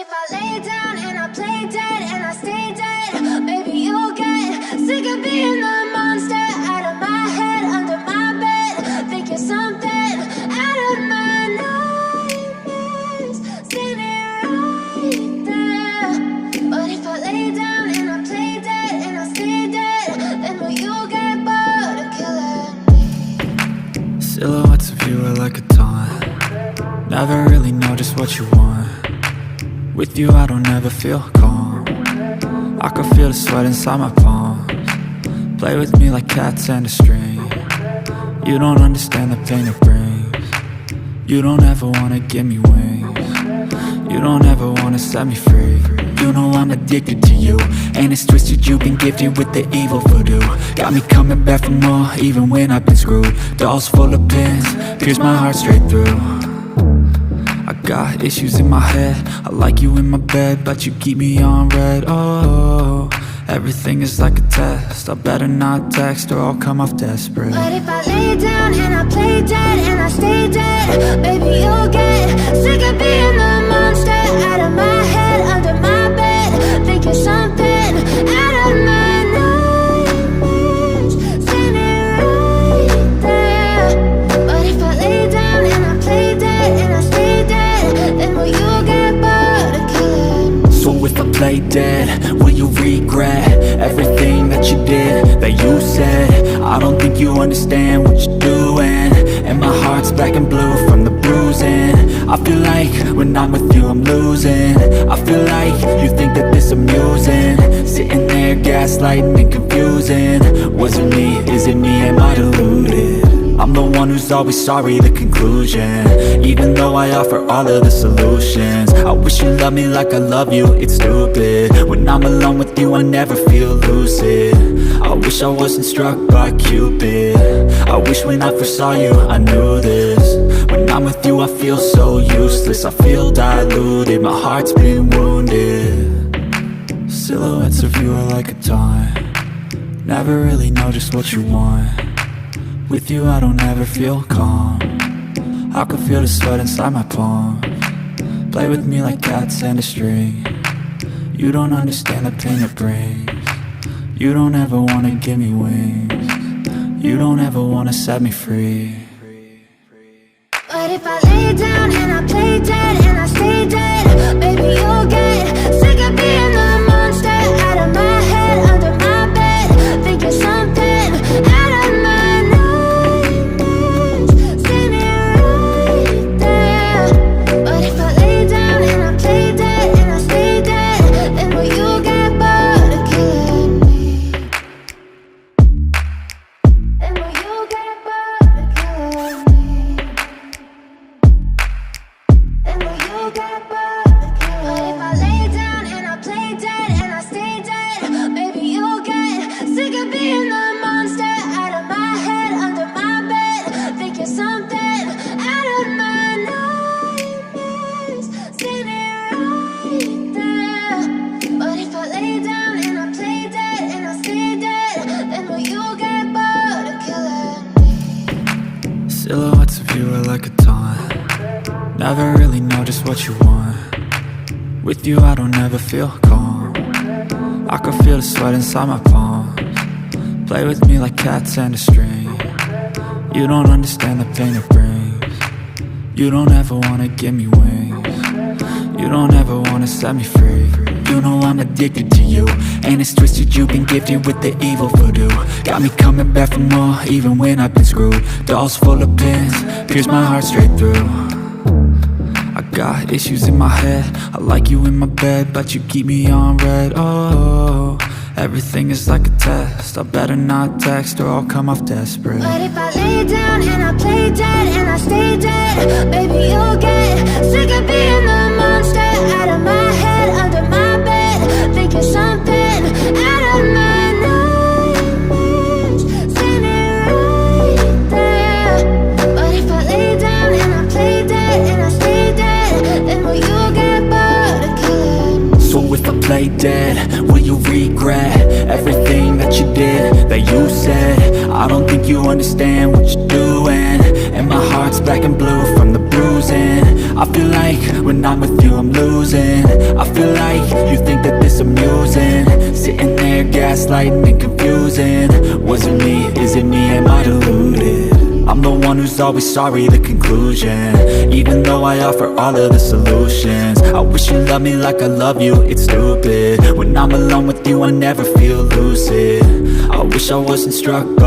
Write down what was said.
if I lay down and I play dead and I stay dead, maybe you'll get sick of being the monster out of my head, under my bed, thinking something out of my nightmares, standing right there. But if I lay down and I play dead and I stay dead, then will you get bored of killing me? Silhouettes of you are like a taunt. Never really know just what you want. With you I don't ever feel calm. I can feel the sweat inside my palms. Play with me like cats and a string. You don't understand the pain it brings. You don't ever wanna give me wings. You don't ever wanna set me free. You know I'm addicted to you, and it's twisted, you've been gifted with the evil voodoo. Got me coming back for more, even when I've been screwed. Dolls full of pins, pierce my heart straight through. I got issues in my head, I like you in my bed, but you keep me on red. Oh, everything is like a test, I better not text or I'll come off desperate. But if I lay down and I play dead and I stay dead, baby you'll get sick of being the monster out of my head, under my bed, thinking something out of my nightmares, standing right there. But if I lay down and I play dead and I stay dead, then will you get bored of killing me? So if I play dead, will you regret everything that you did, that you said? I don't think you understand what you're doing, and my heart's black and blue from the bruising. I feel like when I'm with you I'm losing. I feel like you think that this amusing, sitting there gaslighting and confusing. Was it me? Is it me? Am I deluded? I'm the one who's always sorry, the conclusion, even though I offer all of the solutions. I wish you loved me like I love you, it's stupid. When I'm alone with you I never feel lucid. I wish I wasn't struck by Cupid. I wish when I first saw you I knew this. When I'm with you I feel so useless, I feel diluted, my heart's been wounded. Silhouettes of you are like a taunt. Never really know just what you want. With you I don't ever feel calm. I can feel the sweat inside my palms. Play with me like cats and a string. You don't understand the pain it brings. You don't ever wanna give me wings. You don't ever wanna set me free. But if I lay down and I play dead and I stay dead, baby you'll get sick of being the monster out of my head, under my bed, thinking something out of my nightmares, standing right there. But if I lay down and I play dead and I stay dead, then will you get bored of killing me? Then will you get bored of killing me? Then will you get bored of killing me? But if I lay down and I play dead and I stay dead, baby you'll get sick of being the monster out of my head, under my bed, thinking something out of my nightmares, standing right there. But if I lay down and I play dead and I stay dead, then will you get bored of killing me? Silhouettes of you are like a taunt. Never really know just what you want. With you I don't ever feel calm. I can feel the sweat inside my palms. Play with me like cats and a string. You don't understand the pain it brings. You don't ever wanna give me wings. You don't ever wanna set me free. You know I'm addicted to you, and it's twisted, you've been gifted with the evil voodoo. Got me coming back for more, even when I've been screwed. Dolls full of pins, pierce my heart straight through. I got issues in my head, I like you in my bed, but you keep me on red. Oh, everything is like a test, I better not text or I'll come off desperate. But if I lay down and I play dead and I stay dead, baby you'll get sick of being the monster out of my head, under my bed, thinking something out of my nightmares, standing right there. But if I lay down and I play dead and I stay dead, then will you get bored of killing me? So if I play dead, will you regret everything that you did, that you said? I don't think you understand what you're doing, and my heart's black and blue from the bruising. I feel like when I'm with you I'm losing. gaslighting and confusing. Was it me? Is it me? Am I deluded? I'm the one who's always sorry, the conclusion. Even though I offer all of the solutions. I wish you loved me like I love you, it's stupid. When I'm alone with you I never feel lucid. I wish I wasn't struck by